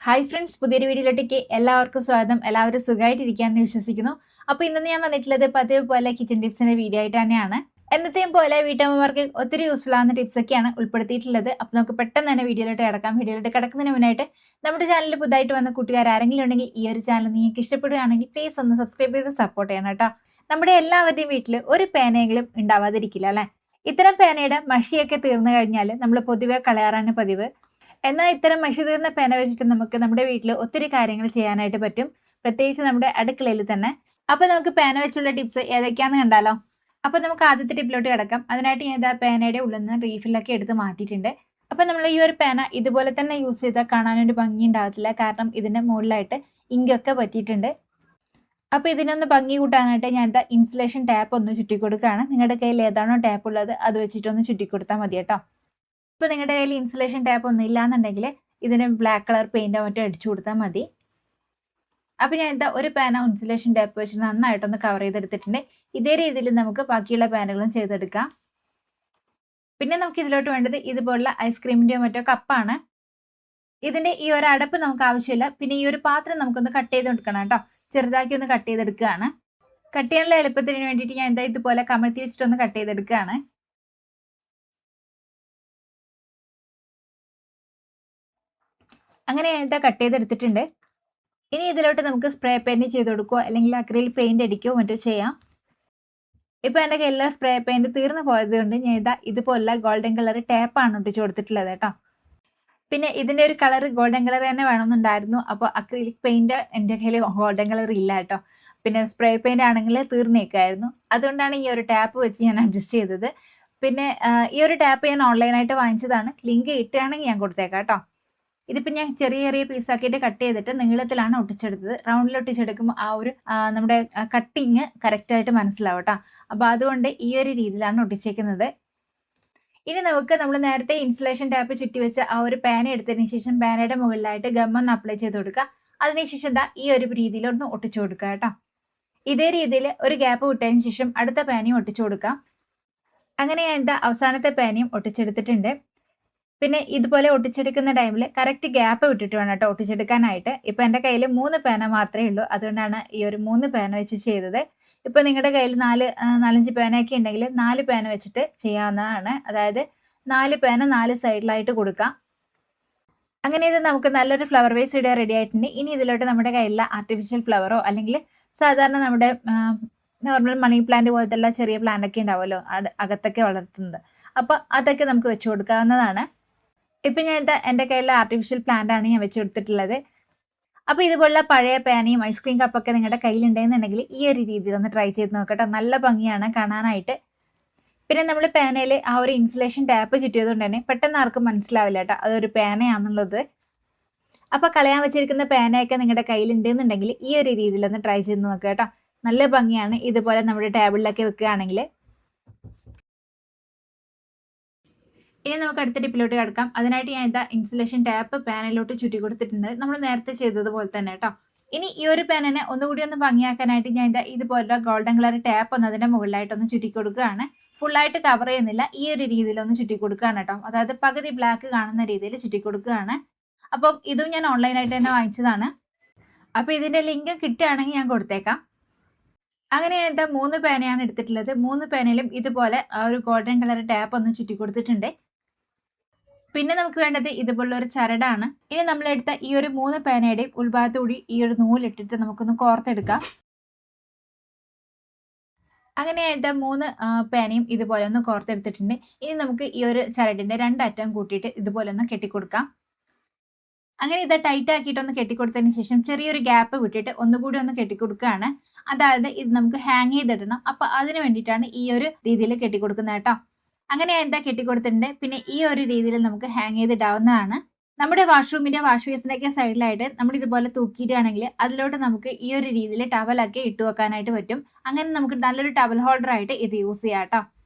Hi friends, പുതിയൊരു വീഡിയോയിലോട്ടേക്ക് എല്ലാവർക്കും സ്വാഗതം. എല്ലാവരും സുഖമായിട്ടിരിക്കുകയാണെന്ന് വിശ്വസിക്കുന്നു. അപ്പോൾ ഇന്ന് ഞാൻ വന്നിട്ടുള്ളത് പതിവ് പോലെ കിച്ചൺ ടിപ്സിന്റെ വീഡിയോ ആയിട്ട് തന്നെയാണ്. എന്നത്തെയും പോലെ വീട്ടമ്മമാർക്ക് ഒത്തിരി യൂസ്ഫുൾ ആവുന്ന ടിപ്സ് ഒക്കെയാണ് ഉൾപ്പെടുത്തിയിട്ടുള്ളത്. അപ്പോൾ നമുക്ക് പെട്ടെന്ന് തന്നെ വീഡിയോയിലോട്ട് കിടക്കാം. വീഡിയോയിലോട്ട് കിടക്കുന്നതിന് മുന്നായിട്ട് നമ്മുടെ ചാനലിൽ പുതുതായിട്ട് വന്ന കൂട്ടുകാർ ആരെങ്കിലും ഉണ്ടെങ്കിൽ ഈ ഒരു ചാനൽ നിങ്ങൾക്ക് ഇഷ്ടപ്പെടുകയാണെങ്കിൽ പ്ലീസ് ഒന്ന് സബ്സ്ക്രൈബ് ചെയ്ത് സപ്പോർട്ട് ചെയ്യണം കേട്ടോ. നമ്മുടെ എല്ലാവരുടെയും വീട്ടിൽ ഒരു പേനയെങ്കിലും ഉണ്ടാവാതിരിക്കില്ല അല്ലേ? ഇത്തരം പേനയുടെ മഷിയൊക്കെ തീർന്നു കഴിഞ്ഞാൽ നമ്മൾ പൊതുവെ കളയാറാണ് പതിവ്. എന്നാൽ ഇത്തരം മഷി തീർന്ന പേന വെച്ചിട്ട് നമുക്ക് നമ്മുടെ വീട്ടിൽ ഒത്തിരി കാര്യങ്ങൾ ചെയ്യാനായിട്ട് പറ്റും, പ്രത്യേകിച്ച് നമ്മുടെ അടുക്കളയിൽ തന്നെ. അപ്പോൾ നമുക്ക് പേന വെച്ചുള്ള ടിപ്സ് ഏതൊക്കെയാണെന്ന് കണ്ടാലോ. അപ്പോൾ നമുക്ക് ആദ്യത്തെ ടിപ്പിലോട്ട് കിടക്കാം. അതിനായിട്ട് ഞാൻ പേനയുടെ ഉള്ളിൽ നിന്ന് റീഫില്ലൊക്കെ എടുത്ത് മാറ്റിയിട്ടുണ്ട്. അപ്പോൾ നമ്മൾ ഈ ഒരു പേന ഇതുപോലെ തന്നെ യൂസ് ചെയ്താൽ കാണാനൊരു ഭംഗി ഉണ്ടാകത്തില്ല, കാരണം ഇതിൻ്റെ മുകളിലായിട്ട് ഇങ്കൊക്കെ പറ്റിയിട്ടുണ്ട്. അപ്പോൾ ഇതിനൊന്ന് ഭംഗി കൂട്ടാനായിട്ട് ഞാൻ ഇൻസുലേഷൻ ടാപ്പ് ഒന്ന് ചുറ്റി കൊടുക്കുകയാണ്. നിങ്ങളുടെ കയ്യിൽ ഏതാണോ ടാപ്പ് ഉള്ളത് അത് വെച്ചിട്ടൊന്ന് ചുറ്റി കൊടുത്താൽ മതി കേട്ടോ. ഇപ്പോൾ നിങ്ങളുടെ കയ്യിൽ ഇൻസുലേഷൻ ടാപ്പ് ഒന്നും ഇല്ലാന്നുണ്ടെങ്കിൽ ഇതിന് ബ്ലാക്ക് കളർ പെയിൻറ്റോ മറ്റോ അടിച്ചു കൊടുത്താൽ മതി. അപ്പോൾ ഞാൻ ഒരു പേന ഇൻസുലേഷൻ ടാപ്പ് വെച്ച് നന്നായിട്ടൊന്ന് കവർ ചെയ്തെടുത്തിട്ടുണ്ട്. ഇതേ രീതിയിൽ നമുക്ക് ബാക്കിയുള്ള പേനകളും ചെയ്തെടുക്കാം. പിന്നെ നമുക്ക് ഇതിലോട്ട് വേണ്ടത് ഇതുപോലുള്ള ഐസ്ക്രീമിൻ്റെയോ മറ്റോ കപ്പാണ്. ഇതിൻ്റെ ഈ ഒരു അടപ്പ് നമുക്ക് ആവശ്യമില്ല. പിന്നെ ഈ ഒരു പാത്രം നമുക്കൊന്ന് കട്ട് ചെയ്തെടുക്കണം കേട്ടോ. ചെറുതാക്കി ഒന്ന് കട്ട് ചെയ്തെടുക്കുകയാണ്. കട്ട് ചെയ്യാനുള്ള എളുപ്പത്തിന് വേണ്ടിയിട്ട് ഞാൻ ഇതുപോലെ കമഴ്ത്തി വെച്ചിട്ടൊന്ന് കട്ട് ചെയ്തെടുക്കുകയാണ്. അങ്ങനെ ഞാൻ കട്ട് ചെയ്തെടുത്തിട്ടുണ്ട്. ഇനി ഇതിലോട്ട് നമുക്ക് സ്പ്രേ പെയിന്റ് ചെയ്ത് കൊടുക്കുകയോ അല്ലെങ്കിൽ അക്രിലിക് പെയിന്റ് അടിക്കുകയോ മറ്റോ ചെയ്യാം. ഇപ്പോൾ എൻ്റെ കയ്യിൽ സ്പ്രേ പെയിന്റ് തീർന്നു പോയത് കൊണ്ട് ഞാൻ ഇതുപോലുള്ള ഗോൾഡൻ കളർ ടാപ്പാണ് ഒട്ടിച്ചു കൊടുത്തിട്ടുള്ളത് കേട്ടോ. പിന്നെ ഇതിൻ്റെ ഒരു കളർ ഗോൾഡൻ കളർ തന്നെ വേണമെന്നുണ്ടായിരുന്നു. അപ്പോൾ അക്രിലിക് പെയിന്റ് എൻ്റെ കയ്യിൽ ഗോൾഡൻ കളർ ഇല്ല കേട്ടോ. പിന്നെ സ്പ്രേ പെയിന്റ് ആണെങ്കിൽ തീർന്നേക്കായിരുന്നു. അതുകൊണ്ടാണ് ഈ ഒരു ടാപ്പ് വെച്ച് ഞാൻ അഡ്ജസ്റ്റ് ചെയ്തത്. പിന്നെ ഈ ഒരു ടാപ്പ് ഞാൻ ഓൺലൈനായിട്ട് വാങ്ങിച്ചതാണ്. ലിങ്ക് കിട്ടുകയാണെങ്കിൽ ഞാൻ കൊടുത്തേക്കാം കേട്ടോ. ഇതിപ്പോൾ ഞാൻ ചെറിയ ചെറിയ പീസാക്കിയിട്ട് കട്ട് ചെയ്തിട്ട് നീളത്തിലാണ് ഒട്ടിച്ചെടുത്തത്. റൗണ്ടിൽ ഒട്ടിച്ചെടുക്കുമ്പോൾ ആ ഒരു നമ്മുടെ കട്ടിങ് കറക്റ്റായിട്ട് മനസ്സിലാവും കേട്ടോ. അപ്പോൾ അതുകൊണ്ട് ഈ ഒരു രീതിയിലാണ് ഒട്ടിച്ചേക്കുന്നത്. ഇനി നമുക്ക് നമ്മൾ നേരത്തെ ഇൻസുലേഷൻ ടാപ്പ് ചുറ്റി വെച്ച ആ ഒരു പേന എടുത്തതിന് ശേഷം പേനയുടെ മുകളിലായിട്ട് ഗമ്മൊന്ന് അപ്ലൈ ചെയ്ത് കൊടുക്കുക. അതിനുശേഷം ഈ ഒരു രീതിയിൽ ഒന്ന് ഒട്ടിച്ചു കൊടുക്കുക കേട്ടോ. ഇതേ രീതിയിൽ ഒരു ഗ്യാപ്പ് വിട്ടതിന് ശേഷം അടുത്ത പേനയും ഒട്ടിച്ചു കൊടുക്കാം. അങ്ങനെ ഞാൻ അവസാനത്തെ പേനയും ഒട്ടിച്ചെടുത്തിട്ടുണ്ട്. പിന്നെ ഇതുപോലെ ഒട്ടിച്ചെടുക്കുന്ന ടൈമിൽ കറക്റ്റ് ഗ്യാപ്പ് വിട്ടിട്ട് വേണം കേട്ടോ ഒട്ടിച്ചെടുക്കാനായിട്ട്. ഇപ്പോൾ എൻ്റെ കയ്യിൽ 3 പേന മാത്രമേ ഉള്ളൂ. അതുകൊണ്ടാണ് ഈ ഒരു 3 പേന വെച്ച് ചെയ്തത്. ഇപ്പോൾ നിങ്ങളുടെ കയ്യിൽ 4-5 പേനയൊക്കെ ഉണ്ടെങ്കിൽ 4 പേന വെച്ചിട്ട് ചെയ്യാവുന്നതാണ്. അതായത് 4 പേന 4 സൈഡിലായിട്ട് കൊടുക്കാം. അങ്ങനെ ഇത് നമുക്ക് നല്ലൊരു ഫ്ലവർ വേസ് ഇടുക റെഡി ആയിട്ടുണ്ട്. ഇനി ഇതിലോട്ട് നമ്മുടെ കയ്യിലുള്ള ആർട്ടിഫിഷ്യൽ ഫ്ലവറോ അല്ലെങ്കിൽ സാധാരണ നമ്മുടെ നോർമൽ മണി പ്ലാന്റ് പോലത്തെ ചെറിയ പ്ലാന്റ് ഒക്കെ ഉണ്ടാവുമല്ലോ അകത്തൊക്കെ വളർത്തുന്നത്, അപ്പോൾ അതൊക്കെ നമുക്ക് വെച്ച് കൊടുക്കാവുന്നതാണ്. ഇപ്പം ഞാൻ എൻ്റെ കയ്യിലുള്ള ആർട്ടിഫിഷ്യൽ പ്ലാന്റ് ആണ് ഞാൻ വെച്ച് കൊടുത്തിട്ടുള്ളത്. അപ്പോൾ ഇതുപോലുള്ള പഴയ പേനയും ഐസ്ക്രീം കപ്പൊക്കെ നിങ്ങളുടെ കയ്യിലുണ്ടെന്നുണ്ടെങ്കിൽ ഈ ഒരു രീതിയിൽ ഒന്ന് ട്രൈ ചെയ്ത് നോക്കട്ടെ. നല്ല ഭംഗിയാണ് കാണാനായിട്ട്. പിന്നെ നമ്മൾ പേനയിൽ ആ ഒരു ഇൻസുലേഷൻ ടാപ്പ് ചുറ്റിയതുകൊണ്ട് തന്നെ പെട്ടെന്ന് ആർക്കും മനസ്സിലാവില്ല കേട്ടോ അതൊരു പേനയാണെന്നുള്ളത്. അപ്പോൾ കളയാൻ വെച്ചിരിക്കുന്ന പേനയൊക്കെ നിങ്ങളുടെ കയ്യിലുണ്ടെന്നുണ്ടെങ്കിൽ ഈ ഒരു രീതിയിലൊന്ന് ട്രൈ ചെയ്ത് നോക്കുക കേട്ടോ. നല്ല ഭംഗിയാണ് ഇതുപോലെ നമ്മുടെ ടേബിളിലൊക്കെ വെക്കുകയാണെങ്കിൽ. ഇനി നമുക്ക് അടുത്ത ടിപ്പിലോട്ട് കിടക്കാം. അതിനായിട്ട് ഞാൻ ഇൻസുലേഷൻ ടാപ്പ് പാനലിലോട്ട് ചുറ്റി കൊടുത്തിട്ടുണ്ട്, നമ്മൾ നേരത്തെ ചെയ്തതുപോലെ തന്നെ കേട്ടോ. ഇനി ഈ ഒരു പാനനെ ഒന്നുകൂടി ഒന്ന് ഭംഗിയാക്കാനായിട്ട് ഞാൻ ഇതുപോലുള്ള ഗോൾഡൻ കളർ ടാപ്പ് ഒന്ന് അതിൻ്റെ മുകളിലായിട്ടൊന്ന് ചുറ്റി കൊടുക്കുകയാണ്. ഫുള്ളായിട്ട് കവർ ചെയ്യുന്നില്ല, ഈ ഒരു രീതിയിലൊന്ന് ചുറ്റി കൊടുക്കുകയാണ് കേട്ടോ. അതായത് പകുതി ബ്ലാക്ക് കാണുന്ന രീതിയിൽ ചുറ്റി കൊടുക്കുകയാണ്. അപ്പം ഇതും ഞാൻ ഓൺലൈനായിട്ട് തന്നെ വാങ്ങിച്ചതാണ്. അപ്പോൾ ഇതിൻ്റെ ലിങ്ക് കിട്ടുകയാണെങ്കിൽ ഞാൻ കൊടുത്തേക്കാം. അങ്ങനെ ഞാൻ 3 പേനയാണ് എടുത്തിട്ടുള്ളത്. 3 പേനയിലും ഇതുപോലെ ആ ഒരു ഗോൾഡൻ കളർ ടാപ്പ് ഒന്ന് ചുറ്റി കൊടുത്തിട്ടുണ്ട്. പിന്നെ നമുക്ക് വേണ്ടത് ഇതുപോലുള്ള ഒരു ചരടാണ്. ഇനി നമ്മളെടുത്ത ഈ ഒരു 3 പേനയുടെയും ഉൾഭാഗത്തുകൂടി ഈ ഒരു നൂലിട്ടിട്ട് നമുക്കൊന്ന് കോർത്തെടുക്കാം. അങ്ങനെ 3 പേനയും ഇതുപോലെ ഒന്ന് കോർത്തെടുത്തിട്ടുണ്ട്. ഇനി നമുക്ക് ഈ ഒരു ചരടിന്റെ 2 അറ്റം കൂട്ടിയിട്ട് ഇതുപോലെ ഒന്ന് കെട്ടിക്കൊടുക്കാം. അങ്ങനെ ടൈറ്റ് ആക്കിയിട്ടൊന്ന് കെട്ടിക്കൊടുത്തതിന് ശേഷം ചെറിയൊരു ഗ്യാപ്പ് വിട്ടിട്ട് ഒന്നുകൂടി ഒന്ന് കെട്ടിക്കൊടുക്കുകയാണ്. അതായത് ഇത് നമുക്ക് ഹാങ് ചെയ്തിടണം. അപ്പൊ അതിന് വേണ്ടിയിട്ടാണ് ഈ ഒരു രീതിയിൽ കെട്ടിക്കൊടുക്കുന്നത് കേട്ടോ. അങ്ങനെ കെട്ടിക്കൊടുത്തിട്ടുണ്ട്. പിന്നെ ഈ ഒരു രീതിയിൽ നമുക്ക് ഹാങ് ചെയ്തിടാവുന്നതാണ്. നമ്മുടെ വാഷ്റൂമിന്റെ വാഷ് ബേസിന്റെ സൈഡിലായിട്ട് നമ്മൾ ഇതുപോലെ തൂക്കിയിട്ടാണെങ്കിൽ അതിലോട്ട് നമുക്ക് ഈ ഒരു രീതിയിൽ ടവലൊക്കെ ഇട്ട് വെക്കാനായിട്ട് പറ്റും. അങ്ങനെ നമുക്ക് നല്ലൊരു ടവൽ ഹോൾഡർ ആയിട്ട് ഇത് യൂസ് ചെയ്യാം കേട്ടോ.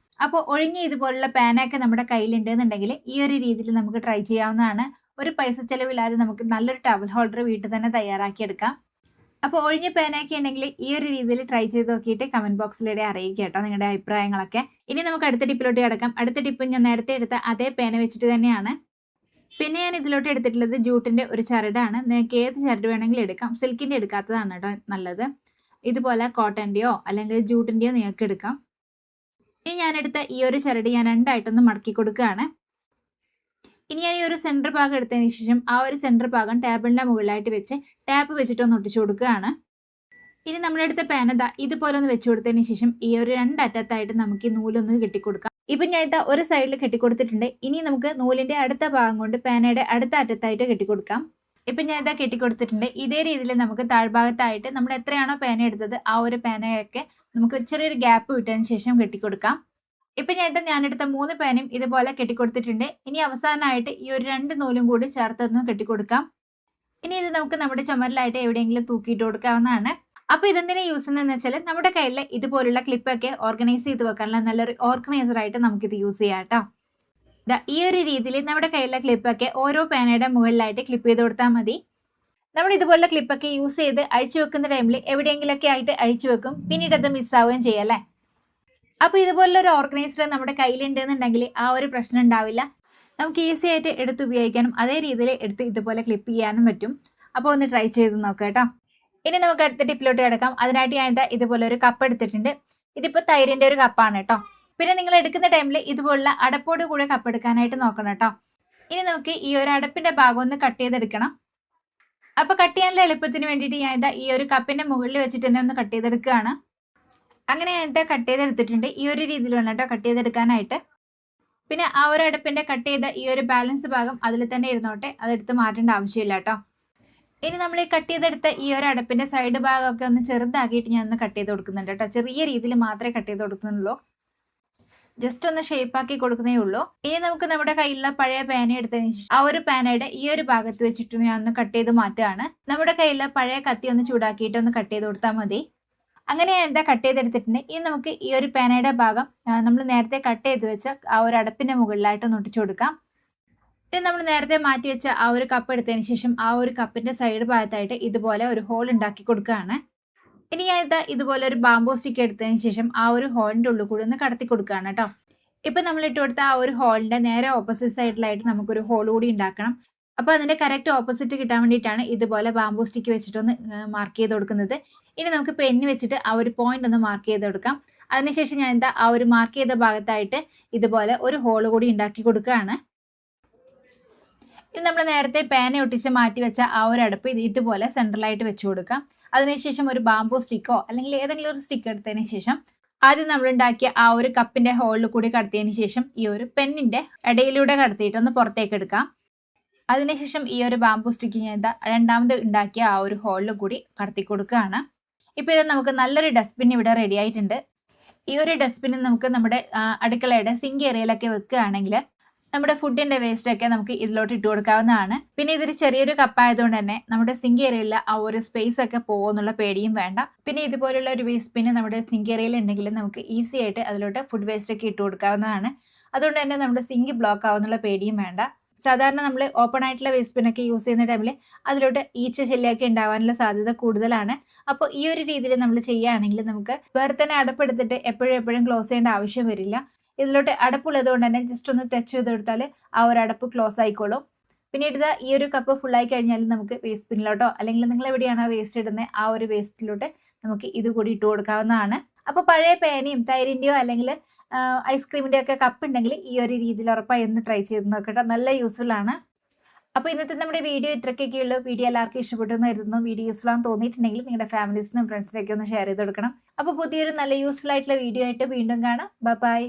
അപ്പോൾ ഒഴിഞ്ഞ ഇതുപോലുള്ള പാനൊക്കെ നമ്മുടെ കയ്യിലുണ്ടെന്നുണ്ടെങ്കിൽ ഈ ഒരു രീതിയിൽ നമുക്ക് ട്രൈ ചെയ്യാവുന്നതാണ്. ഒരു പൈസ ചെലവില്ലാതെ നമുക്ക് നല്ലൊരു ടവൽ ഹോൾഡർ വീട്ടിൽ തന്നെ തയ്യാറാക്കിയെടുക്കാം. അപ്പോൾ ഒഴിഞ്ഞ പേനയൊക്കെ ഉണ്ടെങ്കിൽ ഈ ഒരു രീതിയിൽ ട്രൈ ചെയ്ത് നോക്കിയിട്ട് കമന്റ് ബോക്സിലൂടെ അറിയിക്കുക കേട്ടോ നിങ്ങളുടെ അഭിപ്രായങ്ങളൊക്കെ. ഇനി നമുക്ക് അടുത്ത ടിപ്പിലോട്ട് കിടക്കാം. അടുത്ത ടിപ്പ് ഞാൻ നേരത്തെ എടുത്ത അതേ പേന വെച്ചിട്ട് തന്നെയാണ്. പിന്നെ ഞാൻ ഇതിലോട്ട് എടുത്തിട്ടുള്ളത് ജൂട്ടിന്റെ ഒരു ചരടാണ്. നിങ്ങൾക്ക് ഏത് ചരട് വേണമെങ്കിലും എടുക്കാം. സിൽക്കിന്റെ എടുക്കാത്തതാണ് കേട്ടോ നല്ലത്. ഇതുപോലെ കോട്ടന്റെയോ അല്ലെങ്കിൽ ജൂട്ടിന്റെയോ നിങ്ങൾക്ക് എടുക്കാം. ഇനി ഞാൻ എടുത്ത ഈ ഒരു ചരട് ഞാൻ രണ്ടായിട്ടൊന്ന് മടക്കി കൊടുക്കുകയാണ്. ഇനി ഞാൻ ഈ ഒരു സെന്റർ ഭാഗം എടുത്തതിന് ശേഷം ആ ഒരു സെന്റർ ഭാഗം ടേബിളിന്റെ മുകളിലായിട്ട് വെച്ച് ടാപ്പ് വെച്ചിട്ടൊന്ന് ഒട്ടിച്ചു കൊടുക്കുകയാണ്. ഇനി നമ്മളെടുത്ത പേന ഇതുപോലെ ഒന്ന് വെച്ചു കൊടുത്തതിന് ശേഷം ഈ ഒരു രണ്ടറ്റത്തായിട്ട് നമുക്ക് ഈ നൂലൊന്ന് കെട്ടിക്കൊടുക്കാം. ഇപ്പൊ ഞാൻ ഇതാ ഒരു സൈഡിൽ കെട്ടിക്കൊടുത്തിട്ടുണ്ട്. ഇനി നമുക്ക് നൂലിന്റെ അടുത്ത ഭാഗം കൊണ്ട് പേനയുടെ അടുത്ത അറ്റത്തായിട്ട് കെട്ടിക്കൊടുക്കാം. ഇപ്പൊ ഞാൻ ഇതാ കെട്ടിക്കൊടുത്തിട്ടുണ്ട്. ഇതേ രീതിയിൽ നമുക്ക് താഴ്ഭാഗത്തായിട്ട് നമ്മൾ എത്രയാണോ പേന എടുത്തത് ആ ഒരു പേനയൊക്കെ നമുക്ക് ചെറിയൊരു ഗ്യാപ്പ് വിട്ടതിന് ശേഷം കെട്ടിക്കൊടുക്കാം. ഇപ്പൊ ഞാനെടുത്ത 3 പേനയും ഇതുപോലെ കെട്ടിക്കൊടുത്തിട്ടുണ്ട്. ഇനി അവസാനമായിട്ട് ഈ ഒരു 2 നൂലും കൂടി ചേർത്തൊന്ന് കെട്ടിക്കൊടുക്കാം. ഇനി ഇത് നമുക്ക് നമ്മുടെ ചുമരിലായിട്ട് എവിടെയെങ്കിലും തൂക്കിയിട്ട് കൊടുക്കാവുന്നതാണ്. അപ്പൊ ഇതെന്തിനാ യൂസ് ചെയ്യുന്നതെന്ന് വെച്ചാൽ നമ്മുടെ കയ്യിൽ ഇതുപോലുള്ള ക്ലിപ്പൊക്കെ ഓർഗനൈസ് ചെയ്ത് വെക്കാനുള്ള നല്ലൊരു ഓർഗനൈസർ ആയിട്ട് നമുക്കിത് യൂസ് ചെയ്യാം കേട്ടോ. ഈ ഒരു രീതിയിൽ നമ്മുടെ കയ്യിലുള്ള ക്ലിപ്പൊക്കെ ഓരോ പേനയുടെ മുകളിലായിട്ട് ക്ലിപ്പ് ചെയ്ത് കൊടുത്താൽ മതി. നമ്മൾ ഇതുപോലുള്ള ക്ലിപ്പൊക്കെ യൂസ് ചെയ്ത് അഴിച്ചു വെക്കുന്ന ടൈമിൽ എവിടെയെങ്കിലൊക്കെ ആയിട്ട് അഴിച്ചു വെക്കും, പിന്നീട് അത് മിസ്സാവുകയും ചെയ്യല്ലേ. അപ്പൊ ഇതുപോലുള്ള ഒരു ഓർഗനൈസർ നമ്മുടെ കയ്യിലുണ്ടെന്നുണ്ടെങ്കിൽ ആ ഒരു പ്രശ്നം ഉണ്ടാവില്ല. നമുക്ക് ഈസി ആയിട്ട് എടുത്ത് ഉപയോഗിക്കാനും അതേ രീതിയിൽ എടുത്ത് ഇതുപോലെ ക്ലിപ്പ് ചെയ്യാനും പറ്റും. അപ്പോൾ ഒന്ന് ട്രൈ ചെയ്ത് നോക്കാം കേട്ടോ. ഇനി നമുക്ക് അടുത്ത ടിപ്പിലോട്ട് കിടക്കാം. അതിനായിട്ട് ഞാൻ ഇതുപോലെ ഒരു കപ്പ് എടുത്തിട്ടുണ്ട്. ഇതിപ്പോ തൈരിന്റെ ഒരു കപ്പാണ് കേട്ടോ. പിന്നെ നിങ്ങൾ എടുക്കുന്ന ടൈമിൽ ഇതുപോലുള്ള അടപ്പോട് കൂടെ കപ്പ് എടുക്കാനായിട്ട് നോക്കണം കേട്ടോ. ഇനി നമുക്ക് ഈ ഒരു അടപ്പിന്റെ ഭാഗം ഒന്ന് കട്ട് ചെയ്തെടുക്കണം. അപ്പൊ കട്ട് ചെയ്യാനുള്ള എളുപ്പത്തിന് വേണ്ടിയിട്ട് ഞാൻ ഈ ഒരു കപ്പിന്റെ മുകളിൽ വെച്ചിട്ട് തന്നെ ഒന്ന് കട്ട് ചെയ്തെടുക്കുകയാണ്. അങ്ങനെ ഞാൻ കട്ട് ചെയ്തെടുത്തിട്ടുണ്ട്. ഈ ഒരു രീതിയിൽ വേണം കേട്ടോ കട്ട് ചെയ്തെടുക്കാനായിട്ട്. പിന്നെ ആ ഒരു അടപ്പിന്റെ കട്ട് ചെയ്ത ഈ ഒരു ബാലൻസ് ഭാഗം അതിൽ തന്നെ ഇരുന്നോട്ടെ, അതെടുത്ത് മാറ്റേണ്ട ആവശ്യമില്ല കേട്ടോ. ഇനി നമ്മൾ ഈ കട്ട് ചെയ്തെടുത്ത ഈ ഒരു അടപ്പിന്റെ സൈഡ് ഭാഗമൊക്കെ ഒന്ന് ചെറുതാക്കിയിട്ട് ഞാൻ ഒന്ന് കട്ട് ചെയ്ത് കൊടുക്കുന്നുണ്ട് കേട്ടോ. ചെറിയ രീതിയിൽ മാത്രമേ കട്ട് ചെയ്ത് കൊടുക്കുന്നുള്ളൂ. ജസ്റ്റ് ഒന്ന് ഷേപ്പ് ആക്കി കൊടുക്കുന്നേ ഉള്ളൂ. ഇനി നമുക്ക് നമ്മുടെ കയ്യിലുള്ള പഴയ പേന എടുത്തതിന് ശേഷം ആ ഒരു പേനയുടെ ഈ ഒരു ഭാഗത്ത് വെച്ചിട്ട് ഞാൻ ഒന്ന് കട്ട് ചെയ്ത് മാറ്റുകയാണ്. നമ്മുടെ കയ്യിലുള്ള പഴയ കത്തി ഒന്ന് ചൂടാക്കിയിട്ട് ഒന്ന് കട്ട് ചെയ്ത് കൊടുത്താൽ മതി. അങ്ങനെ ഞാൻ കട്ട് ചെയ്തെടുത്തിട്ടുണ്ട്. ഇനി നമുക്ക് ഈ ഒരു പേനയുടെ ഭാഗം നമ്മൾ നേരത്തെ കട്ട് ചെയ്ത് വെച്ച ആ ഒരു അടപ്പിന്റെ മുകളിലായിട്ട് ഒന്ന് ഒട്ടിച്ചു കൊടുക്കാം. ഇനി നമ്മൾ നേരത്തെ മാറ്റി വെച്ച ആ ഒരു കപ്പ് എടുത്തതിന് ശേഷം ആ ഒരു കപ്പിന്റെ സൈഡ് ഭാഗത്തായിട്ട് ഇതുപോലെ ഒരു ഹോൾ ഉണ്ടാക്കി കൊടുക്കുകയാണ്. ഇനി ഞാൻ ഇതുപോലെ ഒരു ബാംബൂ സ്റ്റിക്ക് എടുത്തതിന് ശേഷം ആ ഒരു ഹോളിന്റെ ഉള്ളിൽ കൂടി ഒന്ന് കടത്തി കൊടുക്കുകയാണ് കേട്ടോ. ഇപ്പൊ നമ്മൾ ഇട്ട് കൊടുത്ത ആ ഒരു ഹോളിന്റെ നേരെ ഓപ്പോസിറ്റ് സൈഡിലായിട്ട് നമുക്കൊരു ഹോൾ കൂടി ഉണ്ടാക്കണം. അപ്പൊ അതിന്റെ കറക്റ്റ് ഓപ്പോസിറ്റ് കിട്ടാൻ വേണ്ടിയിട്ടാണ് ഇതുപോലെ ബാംബൂ സ്റ്റിക്ക് വെച്ചിട്ടൊന്ന് മാർക്ക് ചെയ്ത് കൊടുക്കുന്നത്. ഇനി നമുക്ക് പെന്ന് വെച്ചിട്ട് ആ ഒരു പോയിന്റ് ഒന്ന് മാർക്ക് ചെയ്ത് കൊടുക്കാം. അതിനുശേഷം ഞാൻ ആ ഒരു മാർക്ക് ചെയ്ത ഭാഗത്തായിട്ട് ഇതുപോലെ ഒരു ഹോൾ കൂടി ഉണ്ടാക്കി കൊടുക്കുകയാണ്. ഇനി നമ്മൾ നേരത്തെ പേന ഒട്ടിച്ച് മാറ്റി വെച്ച ആ ഒരു അടപ്പ് ഇതുപോലെ സെൻട്രലായിട്ട് വെച്ച് കൊടുക്കാം. അതിനുശേഷം ഒരു ബാംബൂ സ്റ്റിക്കോ അല്ലെങ്കിൽ ഏതെങ്കിലും ഒരു സ്റ്റിക്ക് എടുത്തതിന് ശേഷം ആദ്യം നമ്മൾ ഉണ്ടാക്കിയ ആ ഒരു കപ്പിന്റെ ഹോളിൽ കൂടി കടത്തിയതിന് ശേഷം ഈ ഒരു പെന്നിന്റെ ഇടയിലൂടെ കടത്തിയിട്ട് ഒന്ന് പുറത്തേക്ക് എടുക്കാം. അതിനുശേഷം ഈ ഒരു ബാംബൂ സ്റ്റിക്ക് ഞാൻ രണ്ടാമത് ഉണ്ടാക്കിയ ആ ഒരു ഹോളിൽ കൂടി കടത്തി കൊടുക്കുകയാണ്. ഇപ്പൊ ഇത് നമുക്ക് നല്ലൊരു ഡസ്റ്റ്ബിൻ ഇവിടെ റെഡി ആയിട്ടുണ്ട്. ഈ ഒരു ഡസ്റ്റ്ബിൻ നമുക്ക് നമ്മുടെ അടുക്കളയുടെ സിങ്ക് ഏരിയയിലൊക്കെ വെക്കുകയാണെങ്കിൽ നമ്മുടെ ഫുഡിന്റെ വേസ്റ്റ് ഒക്കെ നമുക്ക് ഇതിലോട്ട് ഇട്ട് കൊടുക്കാവുന്നതാണ്. പിന്നെ ഇതൊരു ചെറിയൊരു കപ്പായതുകൊണ്ട് തന്നെ നമ്മുടെ സിങ്ക് ഏരിയയിൽ ആ ഒരു സ്പേസ് ഒക്കെ പോകുന്നുള്ള പേടിയും വേണ്ട. പിന്നെ ഇതുപോലുള്ള ഒരു വേസ്റ്റ് പിന്നെ നമ്മുടെ സിങ്ക് ഏരിയയിൽ ഉണ്ടെങ്കിൽ നമുക്ക് ഈസി ആയിട്ട് അതിലോട്ട് ഫുഡ് വേസ്റ്റ് ഒക്കെ ഇട്ട് കൊടുക്കാവുന്നതാണ്. അതുകൊണ്ട് തന്നെ നമ്മുടെ സിങ്ക് ബ്ലോക്ക് ആവുന്നുള്ള പേടിയും വേണ്ട. സാധാരണ നമ്മൾ ഓപ്പൺ ആയിട്ടുള്ള വേസ്റ്റ് പിന്നൊക്കെ യൂസ് ചെയ്യുന്ന ടൈമിൽ അതിലോട്ട് ഈച്ച ശല്യമൊക്കെ ഉണ്ടാവാനുള്ള സാധ്യത കൂടുതലാണ്. അപ്പോൾ ഈ ഒരു രീതിയിൽ നമ്മൾ ചെയ്യുകയാണെങ്കിൽ നമുക്ക് വേറെ തന്നെ അടപ്പെടുത്തിട്ട് എപ്പോഴും ക്ലോസ് ചെയ്യേണ്ട ആവശ്യം വരില്ല. ഇതിലോട്ട് അടപ്പുള്ളത് കൊണ്ട് തന്നെ ജസ്റ്റ് ഒന്ന് ടച്ച് ചെയ്ത് കൊടുത്താൽ ആ ഒരു അടപ്പ് ക്ലോസ് ആയിക്കോളും. പിന്നീട് ഈ ഒരു കപ്പ് ഫുള്ളായി കഴിഞ്ഞാൽ നമുക്ക് വേസ്റ്റ് ബിന്നിലോട്ടോ അല്ലെങ്കിൽ നിങ്ങൾ എവിടെയാണോ വേസ്റ്റ് ഇടുന്നത് ആ ഒരു വേസ്റ്റിലോട്ട് നമുക്ക് ഇത് കൂടി ഇട്ട് കൊടുക്കാവുന്നതാണ്. അപ്പോൾ പഴയ പേനയും തൈരിൻ്റെയോ അല്ലെങ്കിൽ ഐസ്ക്രീമിൻ്റെ ഒക്കെ കപ്പ് ഉണ്ടെങ്കിൽ ഈ ഒരു രീതിയിൽ ഉറപ്പായി ഒന്ന് ട്രൈ ചെയ്ത് നോക്കട്ടെ. നല്ല യൂസ്ഫുൾ ആണ്. അപ്പോൾ ഇന്നത്തെ നമ്മുടെ വീഡിയോ ഇത്രയ്ക്കൊക്കെ ഉള്ളൂ. വീഡിയോ എല്ലാവർക്കും ഇഷ്ടപ്പെട്ടു എന്ന് കരുതുന്നു. വീഡിയോ യൂസ്ഫുൾ ആണെന്ന് തോന്നിയിട്ടുണ്ടെങ്കിൽ നിങ്ങളുടെ ഫാമിലീസിനും ഫ്രണ്ട്സിനൊക്കെ ഒന്ന് ഷെയർ ചെയ്ത് കൊടുക്കണം. അപ്പോൾ പുതിയൊരു നല്ല യൂസ്ഫുൾ ആയിട്ടുള്ള വീഡിയോ ആയിട്ട് വീണ്ടും കാണാം. ബൈ.